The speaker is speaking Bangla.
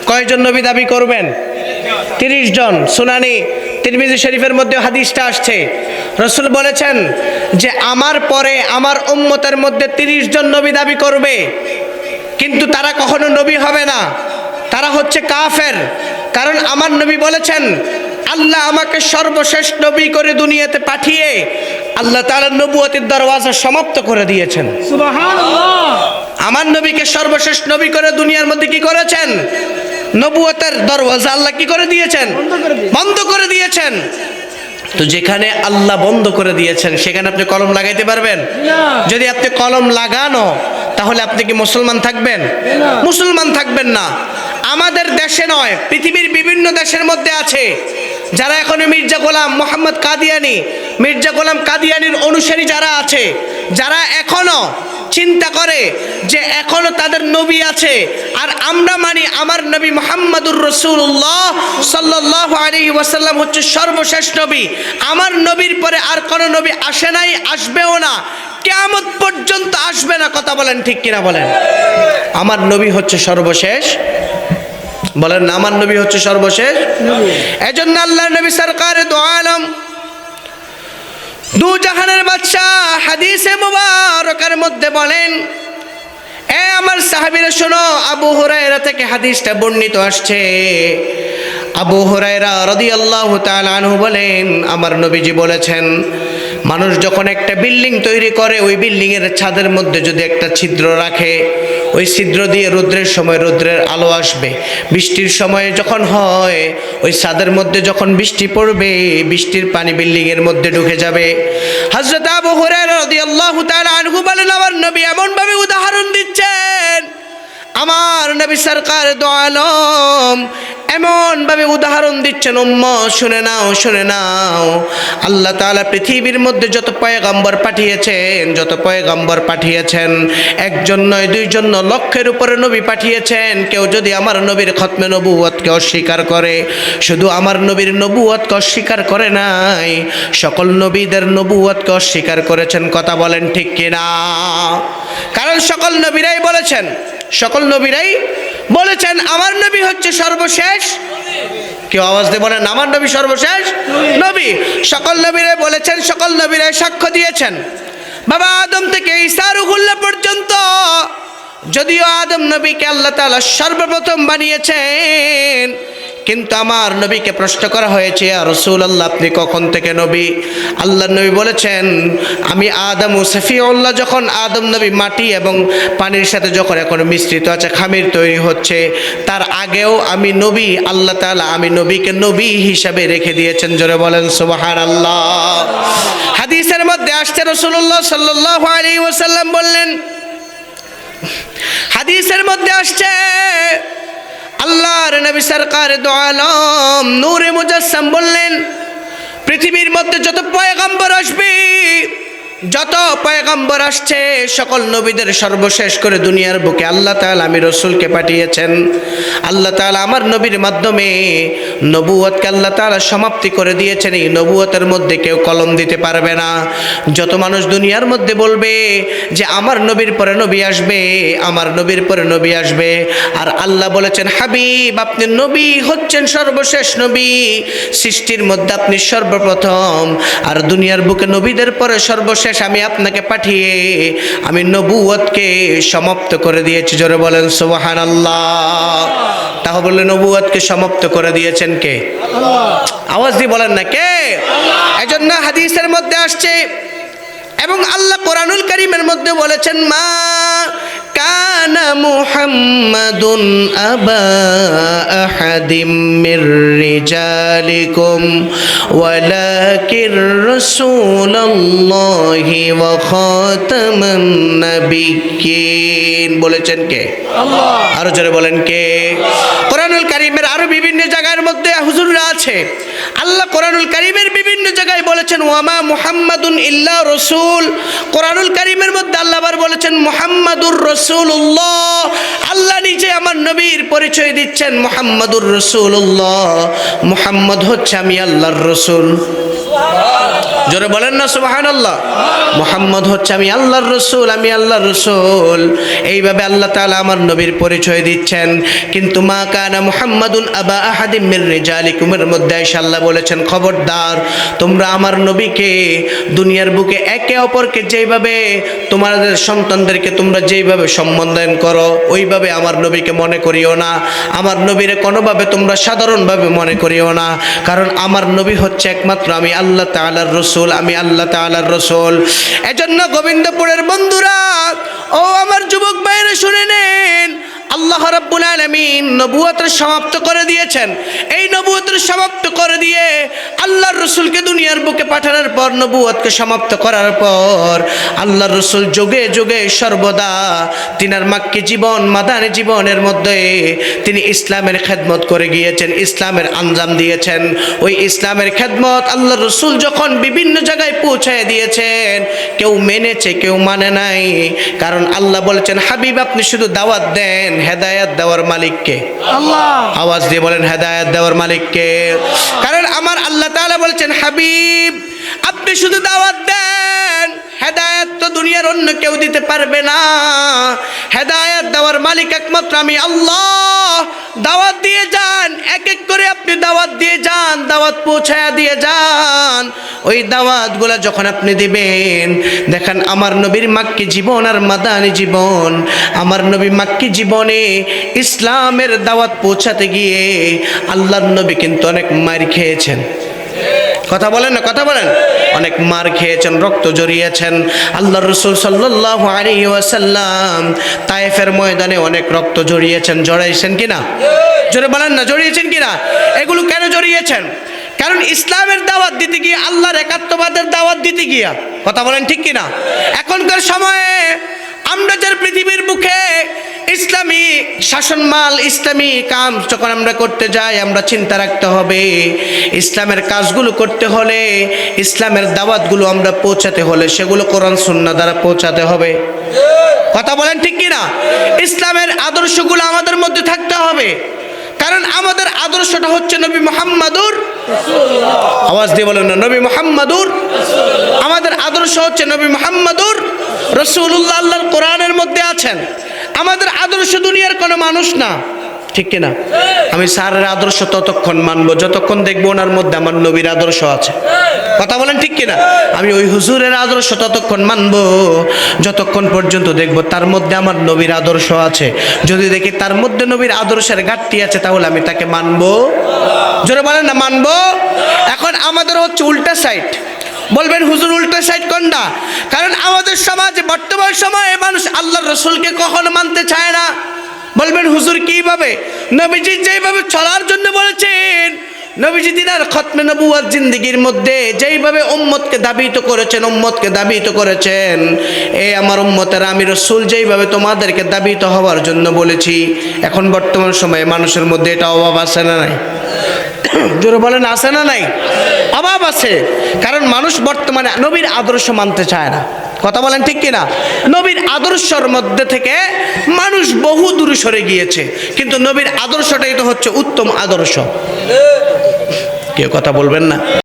কয়জন নবী দাবি করবেন? 30 জন। সুনানি তিরমিজি শরীফের মধ্যে হাদিসটা আসছে, রাসূল বলেছেন যে আমার পরে আমার উম্মতের মধ্যে 30 জন নবী দাবি করবে, কিন্তু তারা কখনো নবী হবে না, তারা হচ্ছে কাফের। কারণ আমার নবী বলেছেন আল্লাহ আমাকে সর্বশেষ নবী করে দুনিয়াতে পাঠিয়ে আল্লাহ তাআলা নবুয়তের দরওয়াজা সমাপ্ত করে দিয়েছেন। সুবহানাল্লাহ। আমার নবীকে সর্বশেষ নবী করে দুনিয়ার মধ্যে কি করেছেন? নবুয়তের দরওয়াজা আল্লাহ কি করে দিয়েছেন? বন্ধ করে দিয়েছেন। তো যেখানে আল্লাহ বন্ধ করে দিয়েছেন সেখানে আপনি কলম লাগাইতে পারবেন? যদি আপনি কলম লাগানো, তাহলে আপনি কি মুসলমান থাকবেন? মুসলমান থাকবেন না। আমাদের দেশে নয়, পৃথিবীর বিভিন্ন দেশের মধ্যে আছে যারা এখনো মির্জা গোলাম মোহাম্মদ কাদিয়ানি, মির্জা গোলাম কাদিয়ানির অনুসারী যারা আছে, যারা এখনো চিন্তা করে যে এখনো তাদের নবী আছে, আর আমরা মানি আমার নবী মুহাম্মাদুর রাসূলুল্লাহ সাল্লাল্লাহু আলাইহি ওয়াসাল্লাম হচ্ছে সর্বশেষ নবী। আমার নবীর পরে আর কোনো নবী আসে নাই, আসবেও না, কিয়ামত পর্যন্ত আসবে না। কথা বলেন ঠিক কিনা বলেন? আমার নবী হচ্ছে সর্বশেষ, বলেন না আমার নবী হচ্ছে সর্বশেষ। এজন্য আল্লাহর নবী সরকারে দু আলম, দু জাহানের বাদশা হাদিসে মুবারকের মধ্যে বলেন, এ আমার সাহাবীরা শোনো, আবু হুরায়রা থেকে হাদিসটা বর্ণিত আসছে। আবু হুরায়রা রাদিয়াল্লাহু তাআলা আনহু বলেন, আমার নবীজি বলেছেন, মানুষ যখন একটা বিল্ডিং তৈরি করে, ওই বিল্ডিং এর ছাদের মধ্যে যদি একটা ছিদ্র রাখে, ওই ছিদ্র দিয়ে রৌদ্রের সময় রৌদ্রের আলো আসবে, বৃষ্টির সময় যখন হয় ওই ছাদের মধ্যে যখন বৃষ্টি পড়বে, বৃষ্টির পানি বিল্ডিং এর মধ্যে ঢুকে যাবে। হযরত আবু হুরায়রা রাদিয়াল্লাহু তাআলা আনহু বলেন, আমার নবী এমন ভাবে উদাহরণ দিচ্ছেন, আমার নবী সরকার দু আলম এমন ভাবে উদাহরণ দিচ্ছেন, উম্মত শুনে নাও, শুনে নাও। আল্লাহ তাআলা পৃথিবীর মধ্যে যত পয়গম্বর পাঠিয়েছেন, যত পয়গম্বর পাঠিয়েছেন, একজন নয়, দুইজন নয়, লক্ষের উপরে নবী পাঠিয়েছেন। কেউ যদি আমার নবীর খতমে নবুয়তকে অস্বীকার করে, শুধু আমার নবীর নবুয়তকে অস্বীকার করে নাই, সকল নবীদের নবুয়তকে অস্বীকার করেছেন। কথা বলেন ঠিক কিনা? কারণ সকল নবীরাই বলেছেন, সকল নবীরাই বলেছেন আমার নবী হচ্ছে সর্বশেষ। কেউ আওয়াজ দিয়ে বলেন আমার নবী সর্বশেষ নবী। সকল নবীরাই বলেছেন, সকল নবীরাই সাক্ষ্য দিয়েছেন। বাবা আদম থেকে ঈসা রুহুল্লাহ পর্যন্ত, যদিও আদম নবীকে আল্লাহ তাআলা সর্বপ্রথম বানিয়েছেন, কিন্তু আমার নবীকে প্রশ্ন করা হয়েছে, ইয়া রাসূলুল্লাহ আপনি কখন থেকে নবী? আল্লাহর নবী বলেছেন, আমি আদম ও সফিউল্লাহ, যখন আদম নবী মাটি এবং পানির সাথে যখন এখন মিশ্রিত আছে, খামির তৈরি হচ্ছে, তার আগেও আমি নবী। আল্লাহ তাআলা আমি নবীকে নবী হিসাবে রেখে দিয়েছেন। জোরে বলেন সুবহানাল্লাহ। হাদিসের মধ্যে আসছে রাসূলুল্লাহ সাল্লাল্লাহু আলাইহি ওয়াসাল্লাম বললেন, হাদিসের মধ্যে আসছে আল্লাহর নবী সরকার দু আলম নূরে মুজাসসাম বললেন, পৃথিবীর মধ্যে যত পয়গম্বর আসবে, যত পয়গম্বর আসছে, সকল নবীদের সর্বশেষ করে দুনিয়ার বুকে আল্লাহ তাআলা আমি রাসূলকে পাঠিয়েছেন। আল্লাহ তাআলা আমার নবীর মাধ্যমে নবুয়তকে আল্লাহ তাআলা সমাপ্তি করে দিয়েছেন। এই নবুয়তের মধ্যে কেউ কলম দিতে পারবে না। যত মানুষ দুনিয়ার মধ্যে বলবে যে আমার নবীর পরে নবী আসবে, আমার নবীর পরে নবী আসবে, আর আল্লাহ বলেছেন হাবিব আপনি নবী হচ্ছেন সর্বশেষ নবী, সৃষ্টির মধ্যে আপনি সর্বপ্রথম, আর দুনিয়ার বুকে নবীদের পরে সর্বশেষ আমি আপনাকে পাঠিয়ে আমি নবুয়তকে সমাপ্ত করে দিয়েছি। জোরে বলেন সুবহানাল্লাহ। তাহলে নবুয়তকে সমাপ্ত করে দিয়েছেন কে? আল্লাহ। আওয়াজ দিয়ে বলেন না কে? আল্লাহ। এজন্য হাদিসের মধ্যে আসছে এবং আল্লাহ কোরআনুল কারীমের মধ্যে বলেছেন, মা কানা মুহাম্মাদুন আবা আহাদিম মির রিজালিকুম ওয়ালাকির রাসূলুল্লাহি ওয়া খাতামান নাবিয়্যিন। বলেছেন কে? আল্লাহ। আরো জোরে বলেন কে? কোরআনুল কারীমের আরো বিভিন্ন জায়গার মধ্যে হুজুররা আছে, আল্লাহ কোরআনুল কারীমের বিভিন্ন জায়গায় বলেছেন ওয়ামা মুহাম্মাদুন ইল্লা রাসূল। কোরআনুল কারীমের মধ্যে আল্লাহ আবার বলেছেন মুহাম্মাদুর রাসূলুল্লাহ। আল্লাহ নিজে আমার নবীর পরিচয় দিচ্ছেন মুহাম্মাদুর রাসূলুল্লাহ। মুহাম্মদ হচ্ছে আমি আল্লাহর রাসূল। সুবহানাল্লাহ। জোরে বলেন না সুবহানাল্লাহ। মুহাম্মদ হচ্ছে আমি আল্লাহর রাসূল, আমি আল্লাহর রাসূল। এইভাবে আল্লাহ তাআলা আমার নবীর পরিচয় দিচ্ছেন। কিন্তু মা কানা মুহাম্মাদুন আবা আহাদিম মির রিজালিকুমের মধ্যে আল্লাহ বলেছেন, খবরদার তোমরা আমার নবীকে দুনিয়ার বুকে একে অপরকে যেইভাবে তোমাদের সন্তানদেরকে তোমরা যেইভাবে সম্বোধন করো ওইভাবে আমার নবীকে মনে করিও না। আমার নবীরে কোনোভাবে তোমরা সাধারণভাবে মনে করিও না, কারণ আমার নবী হচ্ছে একমাত্র আমি আল্লাহ তাআলার রাসূল, আমি আল্লাহ তাআলার রাসূল। এজন্য গোবিন্দপুরের বন্ধুরা ও আমার যুবক ভাইরা শুনে নেন, আল্লাহ রাব্বুল আলামিন নবুয়তের সমাপ্ত করে দিয়েছেন। এই নবুয়তের সমাপ্ত করে দিয়ে আল্লাহর রাসূলকে দুনিয়ার বুকে পাঠানোর পর, নবুয়তকে সমাপ্ত করার পর আল্লাহর রাসূল যুগে যুগে সর্বদা তিনার মাক্কি জীবন, মাদানী জীবনের মধ্যে তিনি ইসলামের খেদমত করে গিয়েছেন, ইসলামের আঞ্জাম দিয়েছেন। ওই ইসলামের খেদমত আল্লাহর রাসূল যখন বিভিন্ন জায়গায় পৌঁছায় দিয়েছেন, কেউ মেনেছে কেউ মানে নাই। কারণ আল্লাহ বলেছেন, হাবিব আপনি শুধু দাওয়াত দেন, হেদায়েত দেওয়ার মালিককে আল্লাহ। আওয়াজ দিয়ে বলেন, হেদায়েত দেওয়ার মালিককে। কারণ আমার আল্লাহ তাআলা বলেছেন, হাবিব আপনি শুধু দাওয়াত দেন, হেদায়েত তো দুনিয়ার অন্য কেউ দিতে পারবে না। হেদায়েত দেওয়ার মালিক একমাত্র আমি আল্লাহ। দাওয়াত দিয়ে যান, এক এক করে আপনি দাওয়াত দিয়ে যান, দাওয়াত পৌঁছায়া দিয়ে যান। ওই দাওয়াতগুলো যখন আপনি দিবেন, দেখেন আমার নবীর মাক্কি জীবন আর মাদানী জীবন, আমার নবী মাক্কি জীবনে ইসলামের দাওয়াত পৌঁছাতে গিয়ে আল্লাহর নবী কিন্তু অনেক মার খেয়েছেন। কথা বলেন না, কথা বলেন। অনেক মার খেয়েছেন, রক্ত জড়িয়েছেন। আল্লাহর রাসূল সাল্লাল্লাহু আলাইহি ওয়াসাল্লাম তায়েফের ময়দানে অনেক রক্ত জড়িয়েছেন। জড়াইছেন কিনা? জোরে বলেন না, জড়িয়েছেন কিনা? এগুলো কেন জড়িয়েছেন? কারণ ইসলামের দাওয়াত দিতে গিয়ে, আল্লাহর একাত্মবাদের দাওয়াত দিতে গিয়া, কথা বলেন ঠিক কিনা? এখনকার সময়ে আমরা যার পৃথিবীর বুকে ইসলামী শাসনমাল, ইসলামী কাম যখন আমরা করতে যাই, আমরা চিন্তা রাখতে হবে ইসলামের কাজগুলো করতে হলে, ইসলামের দাওয়াতগুলো আমরা পৌঁছাতে হলে সেগুলো কোরআন সুন্নাহ দ্বারা পৌঁছাতে হবে। কথা বলেন ঠিক কিনা? ইসলামের আদর্শগুলো আমাদের মধ্যে থাকতে হবে। কারণ আমাদের আদর্শটা হচ্ছে নবী মুহাম্মাদুর রাসূলুল্লাহ। আওয়াজ দিয়ে বলেন না, নবী মুহাম্মাদুর রাসূলুল্লাহ। আমাদের আদর্শ হচ্ছে নবী মুহাম্মাদুর রাসূলুল্লাহ। আল্লাহর কোরআনের মধ্যে আছেন। আমাদের আদর্শ দুনিয়ার কোনো মানুষ না, ঠিক কিনা? আমি স্যারের আদর্শ ততক্ষণ মানবো যতক্ষণ দেখবো ওনার মধ্যে আমার নবীর আদর্শ আছে। কথা বলেন ঠিক কিনা? আমি ওই হুজুরের আদর্শ ততক্ষণ মানবো যতক্ষণ পর্যন্ত দেখবো তার মধ্যে আমার নবীর আদর্শ আছে। যদি দেখি তার মধ্যে নবীর আদর্শের ঘাটতি আছে, তাহলে আমি তাকে মানবো। জোরে বলেন না, মানবো। এখন আমাদের হচ্ছে উল্টা সাইড। বলবেন হুজুর উল্টা সাইড কোনটা? কারণ আমাদের সমাজে বর্তমান সময়ে মানুষ আল্লাহর রাসূলকে কখনো মানতে চায় না। বলবেন হুজুর কিভাবে? নবীজি যেইভাবে চলার জন্য বলেছেন, নবীজি দিনার খতমে নবুয়ত জিন্দেগির মধ্যে যেইভাবে উম্মতকে দাবিত করেছেন, এই আমার উম্মতেরা আমি রাসূল যেইভাবে তোমাদেরকে দাবিত হওয়ার জন্য বলেছি, এখন বর্তমান সময়ে মানুষের মধ্যে এটা অভাব আছে না নাই? জোরে বলেন, আছে না নাই? অভাব আছে। কারণ মানুষ বর্তমানে নবীর আদর্শ মানতে চায় না। কথা বলেন ঠিক কিনা? নবীর আদর্শের মধ্যে থেকে মানুষ বহু দূরে সরে গিয়েছে, কিন্তু নবীর আদর্শটাই তো হচ্ছে উত্তম আদর্শ। কেউ কথা বলবেন না?